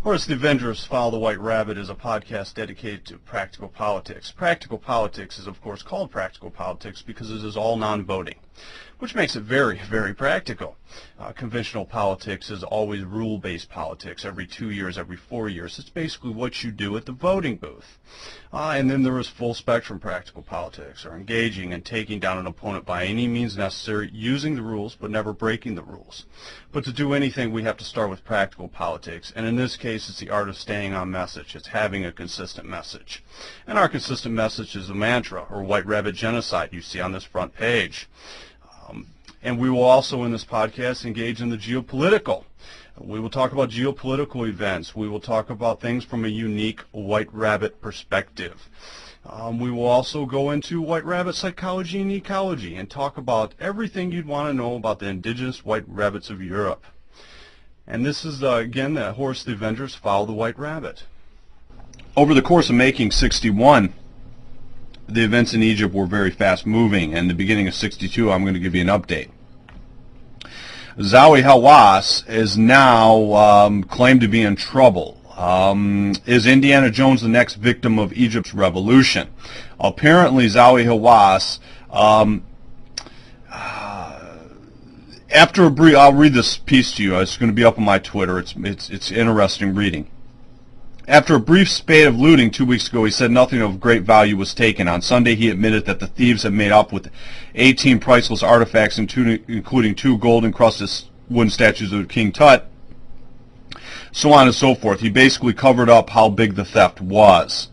Horus the Avenger's Follow the White Rabbit is a podcast dedicated to practical politics. Practical politics is, of course, called practical politics because it is all non-voting, which makes it very, very practical. Conventional politics is always rule-based politics. Every 2 years, every 4 years. It's basically what you do at the voting booth. And then there is full-spectrum practical politics, or engaging and taking down an opponent by any means necessary, using the rules but never breaking the rules. But to do anything, we have to start with practical politics. And in this case, it's the art of staying on message. It's having a consistent message. And our consistent message is a mantra, or White Rabbit Genocide, you see on this front page. And we will also, in this podcast, engage in the geopolitical. We will talk about geopolitical events. We will talk about things from a unique White Rabbit perspective. We will also go into White Rabbit psychology and ecology and talk about everything you'd want to know about the indigenous White Rabbits of Europe. And this is, again, the Horus the Avenger's Follow the White Rabbit. Over the course of making 61, the events in Egypt were very fast-moving, and the beginning of 62, I'm going to give you an update. Zawi Hawass is now claimed to be in trouble. Is Indiana Jones the next victim of Egypt's revolution? Apparently, Zawi Hawass, after a brief, I'll read this piece to you. It's going to be up on my Twitter. It's interesting reading. After a brief spate of looting 2 weeks ago, he said nothing of great value was taken. On Sunday, he admitted that the thieves had made up with 18 priceless artifacts, including 2 gold-encrusted wooden statues of King Tut, so on and so forth. He basically covered up how big the theft was.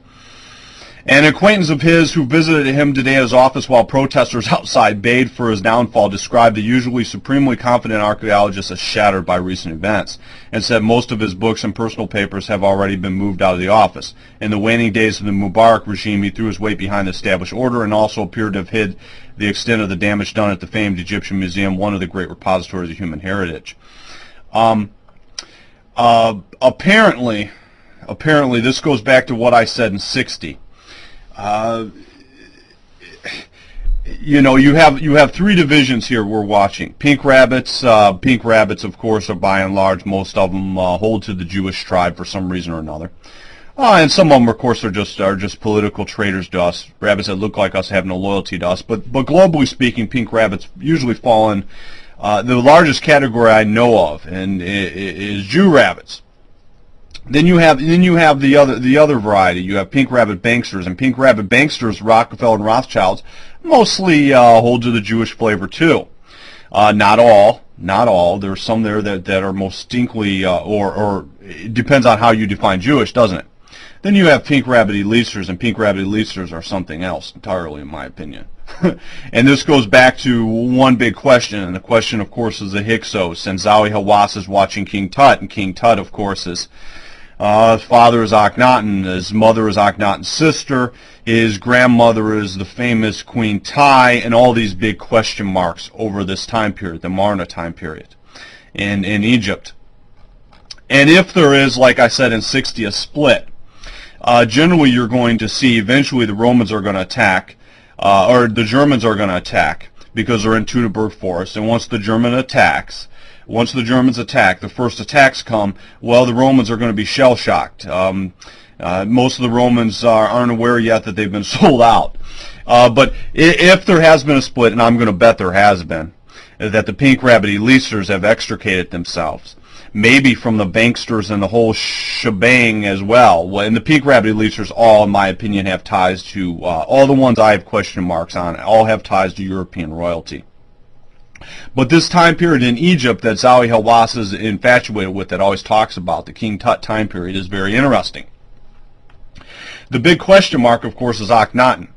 An acquaintance of his who visited him today at his office while protesters outside bayed for his downfall described the usually supremely confident archaeologist as shattered by recent events, and said most of his books and personal papers have already been moved out of the office. In the waning days of the Mubarak regime, he threw his weight behind the established order and also appeared to have hid the extent of the damage done at the famed Egyptian Museum, one of the great repositories of human heritage. Apparently, this goes back to what I said in 60. You know, you have 3 divisions here we're watching. Pink rabbits, of course, are by and large, most of them hold to the Jewish tribe for some reason or another. And some of them, of course, are just political traitors to us. Rabbits that look like us have no loyalty to us. But globally speaking, pink rabbits usually fall in the largest category I know of, and is Jew rabbits. Then you have the other variety. You have pink rabbit banksters, and pink rabbit banksters, Rockefeller and Rothschilds, mostly hold to the Jewish flavor too. Not all. There's some there that are most distinctly, or it depends on how you define Jewish, doesn't it? Then you have pink rabbit elitisters, and pink rabbit elitisters are something else entirely, in my opinion. And this goes back to one big question, and the question, of course, is the Hyksos. And Zawi Hawass is watching King Tut, and King Tut, of course, is his father is Akhenaten, his mother is Akhenaten's sister, his grandmother is the famous Queen Tai, and all these big question marks over this time period, the Marna time period, in Egypt. And if there is, like I said in 60, a split, generally you're going to see eventually the Romans are going to attack, or the Germans are going to attack, because they're in Teutoburg Forest, and once the Germans attack, the first attacks come, well, the Romans are going to be shell-shocked. Most of the Romans aren't aware yet that they've been sold out. But if there has been a split, and I'm going to bet there has been, that the pink rabbit elitisters have extricated themselves, maybe from the banksters and the whole shebang as well. And the pink rabbit elitisters all, in my opinion, have ties to, all the ones I have question marks on, all have ties to European royalty. But this time period in Egypt that Zawi Hawass is infatuated with, that always talks about, the King Tut time period, is very interesting. The big question mark, of course, is Akhenaten.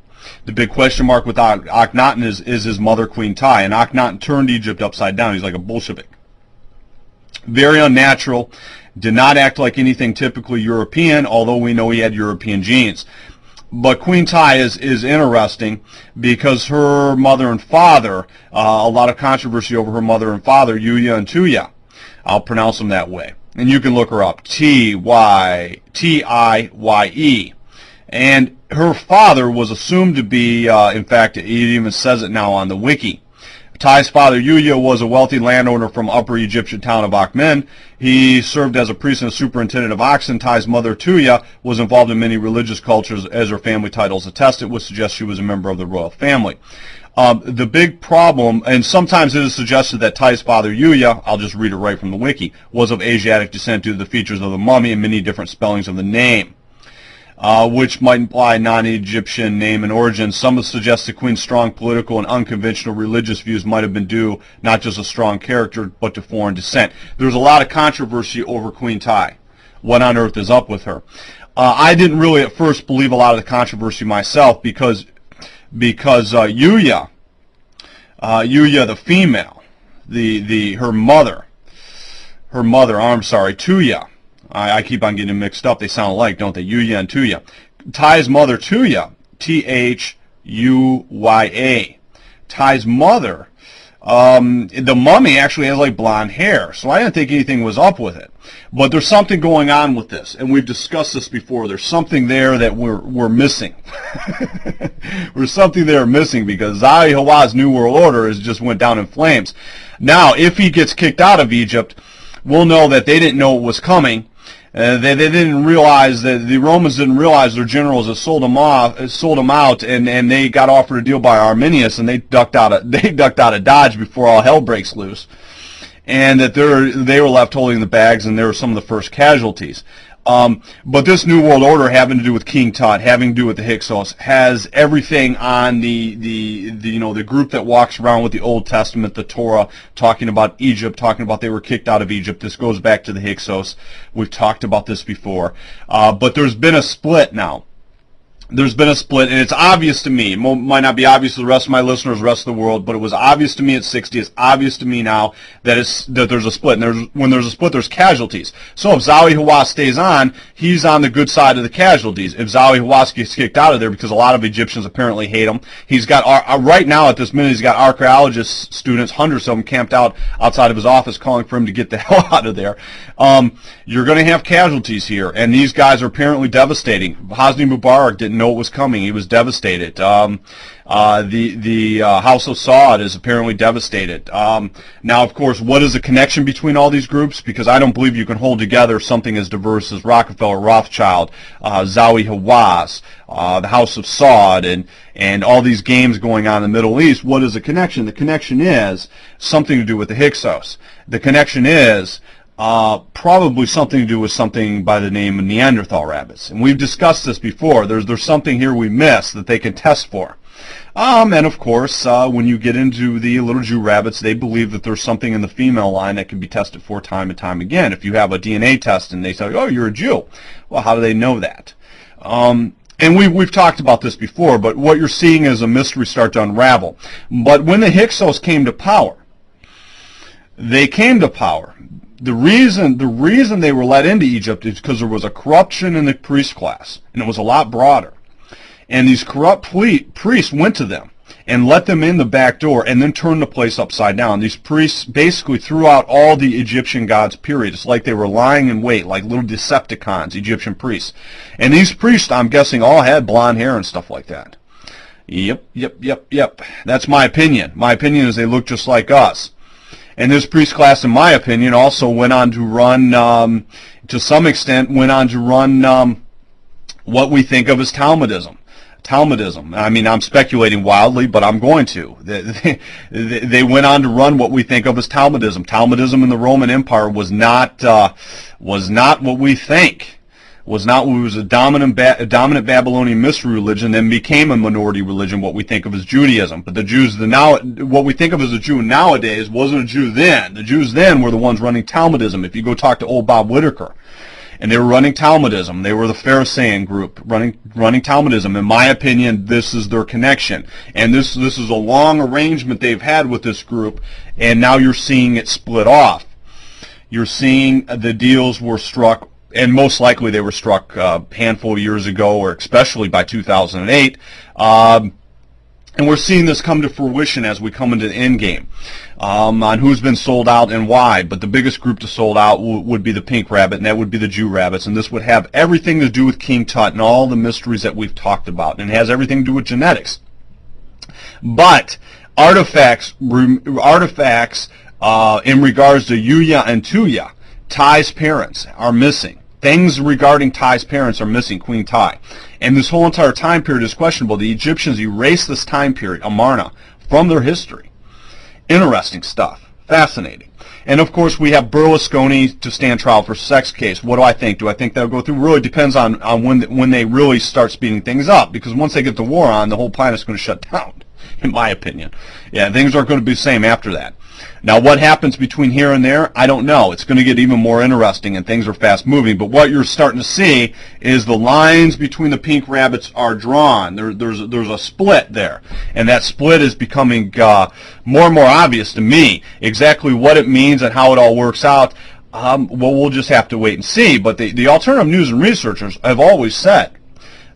The big question mark with Akhenaten is his mother, Queen Tai. And Akhenaten turned Egypt upside down. He's like a Bolshevik. Very unnatural. Did not act like anything typically European, although we know he had European genes. But Queen Tai is interesting because her mother and father, a lot of controversy over her mother and father, Yuya and Tuya. I'll pronounce them that way. And you can look her up, T-I-Y-E. And her father was assumed to be, in fact, it even says it now on the wiki, Ty's father, Yuya, was a wealthy landowner from Upper Egyptian town of Akhmin. He served as a priest and a superintendent of oxen. Ty's mother, Tuya, was involved in many religious cultures, as her family titles attest. It would suggest she was a member of the royal family. The big problem, and sometimes it is suggested that Ty's father, Yuya, I'll just read it right from the wiki, was of Asiatic descent due to the features of the mummy and many different spellings of the name, which might imply non-Egyptian name and origin. Some have suggested the queen's strong political and unconventional religious views might have been due not just a strong character, but to foreign descent. There's a lot of controversy over Queen Ty. What on earth is up with her? I didn't really at first believe a lot of the controversy myself because Yuya, the female, her mother, I'm sorry, Tuya. I keep on getting mixed up. They sound alike, don't they? Yuya and Tuya. Ty's mother, Tuya, T-H-U-Y-A. Ty's mother, the mummy actually has like blonde hair, so I didn't think anything was up with it. But there's something going on with this, and we've discussed this before. There's something there that we're missing. There's something there missing because Zawi Hawass's New World Order just went down in flames. Now, if he gets kicked out of Egypt, we'll know that they didn't know it was coming. They didn't realize that the Romans didn't realize their generals had sold them out, and they got offered a deal by Arminius, and they ducked out of Dodge before all hell breaks loose, and that they were left holding the bags, and they were some of the first casualties. But this New World Order, having to do with King Tut, having to do with the Hyksos, has everything on the group that walks around with the Old Testament, the Torah, talking about Egypt, talking about they were kicked out of Egypt. This goes back to the Hyksos. We've talked about this before. But there's been a split now. There's been a split, and it's obvious to me. It might not be obvious to the rest of my listeners, the rest of the world, but it was obvious to me at 60. It's obvious to me now that there's a split. And when there's a split, there's casualties. So if Zawi Hawass stays on, he's on the good side of the casualties. If Zawi Hawass gets kicked out of there, because a lot of Egyptians apparently hate him, he's got right now at this minute he's got archaeologist students, hundreds of them, camped out outside of his office, calling for him to get the hell out of there. You're going to have casualties here, and these guys are apparently devastating. Hosni Mubarak didn't know it was coming. He was devastated. The House of Saud is apparently devastated. Now, of course, what is the connection between all these groups? Because I don't believe you can hold together something as diverse as Rockefeller, Rothschild, Zawi Hawass, the House of Saud, and all these games going on in the Middle East. What is the connection? The connection is something to do with the Hyksos. The connection is probably something to do with something by the name of Neanderthal rabbits. And we've discussed this before. There's something here we miss that they can test for. And of course, when you get into the little Jew rabbits, they believe that there's something in the female line that can be tested for time and time again. If you have a DNA test and they say, oh, you're a Jew, well, how do they know that? And we've talked about this before, but what you're seeing is a mystery start to unravel. But when the Hyksos came to power, they came to power. The reason they were let into Egypt is because there was a corruption in the priest class, and it was a lot broader. And these corrupt priests went to them and let them in the back door and then turned the place upside down. These priests basically threw out all the Egyptian gods, period. It's like they were lying in wait, like little Decepticons, Egyptian priests. And these priests, I'm guessing, all had blonde hair and stuff like that. Yep. That's my opinion. My opinion is they look just like us. And this priest class, in my opinion, also went on to run, to some extent, what we think of as Talmudism. I mean, I'm speculating wildly, but I'm going to. They went on to run what we think of as Talmudism. Talmudism in the Roman Empire was not what we think. Was a dominant Babylonian mystery religion, then became a minority religion, what we think of as Judaism. But the Jews, what we think of as a Jew nowadays wasn't a Jew then. The Jews then were the ones running Talmudism. If you go talk to old Bob Whitaker, and they were running Talmudism. They were the Pharisaic group running Talmudism. In my opinion, this is their connection. And this is a long arrangement they've had with this group, and now you're seeing it split off. You're seeing the deals were struck, and most likely they were struck a handful of years ago, or especially by 2008. And we're seeing this come to fruition as we come into the end game on who's been sold out and why. But the biggest group to sold out would be the pink rabbit, and that would be the Jew rabbits. And this would have everything to do with King Tut and all the mysteries that we've talked about. And it has everything to do with genetics. But artifacts in regards to Yuya and Tuya, Ty's parents, are missing. Things regarding Ty's parents are missing, Queen Ty. And this whole entire time period is questionable. The Egyptians erased this time period, Amarna, from their history. Interesting stuff. Fascinating. And of course, we have Berlusconi to stand trial for sex case. What do I think? Do I think that'll go through? Really depends on when they really start speeding things up. Because once they get the war on, the whole planet's going to shut down, in my opinion. Yeah, things aren't going to be the same after that. Now, what happens between here and there, I don't know. It's going to get even more interesting, and things are fast-moving. But what you're starting to see is the lines between the pink rabbits are drawn. There's a split there, and that split is becoming more and more obvious to me. Exactly what it means and how it all works out, well, we'll just have to wait and see. But the alternative news and researchers have always said,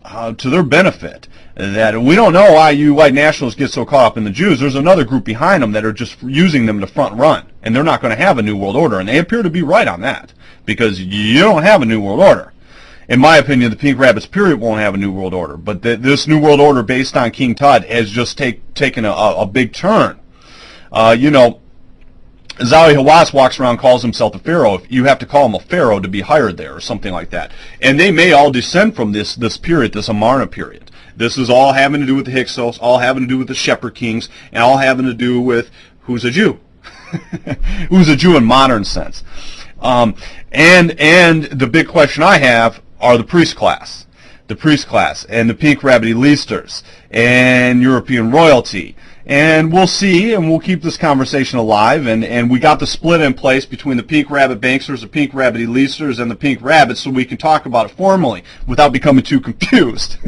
to their benefit, that we don't know why you white nationalists get so caught up in the Jews. There's another group behind them that are just using them to front run, and they're not going to have a new world order. And they appear to be right on that, because you don't have a new world order. In my opinion, the Pink Rabbits period won't have a new world order, but this new world order based on King Tut has just taken a big turn. You know, Zawi Hawass walks around and calls himself a pharaoh. You have to call him a pharaoh to be hired there, or something like that. And they may all descend from this period, this Amarna period. This is all having to do with the Hyksos, all having to do with the Shepherd Kings, and all having to do with who's a Jew. Who's a Jew in modern sense. And the big question I have are the priest class. The priest class, and the Pink Rabbit Elisters, and European royalty. And we'll see, and we'll keep this conversation alive, and we got the split in place between the Pink Rabbit Banksters, the Pink Rabbit Elisters, and the Pink Rabbits, so we can talk about it formally without becoming too confused.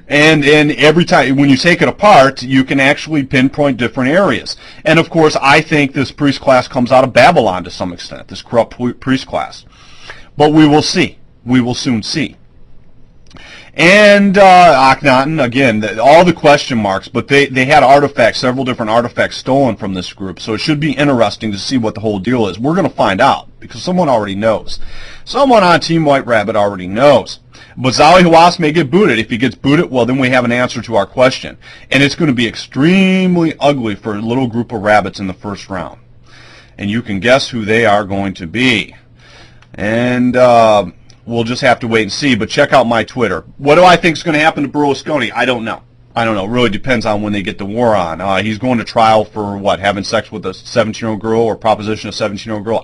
and every time, when you take it apart, you can actually pinpoint different areas. And of course, I think this priest class comes out of Babylon to some extent, this corrupt priest class. But we will see. We will soon see. And Akhenaten, again, all the question marks, but they had artifacts, several different artifacts stolen from this group, so it should be interesting to see what the whole deal is. We're going to find out, because someone already knows. Someone on Team White Rabbit already knows. But Zawi Hawass may get booted. If he gets booted, well, then we have an answer to our question. And it's going to be extremely ugly for a little group of rabbits in the first round. And you can guess who they are going to be. And we'll just have to wait and see, but check out my Twitter. What do I think is going to happen to Berlusconi? I don't know. I don't know. It really depends on when they get the war on. He's going to trial for, what, having sex with a 17-year-old girl or proposition a 17-year-old girl?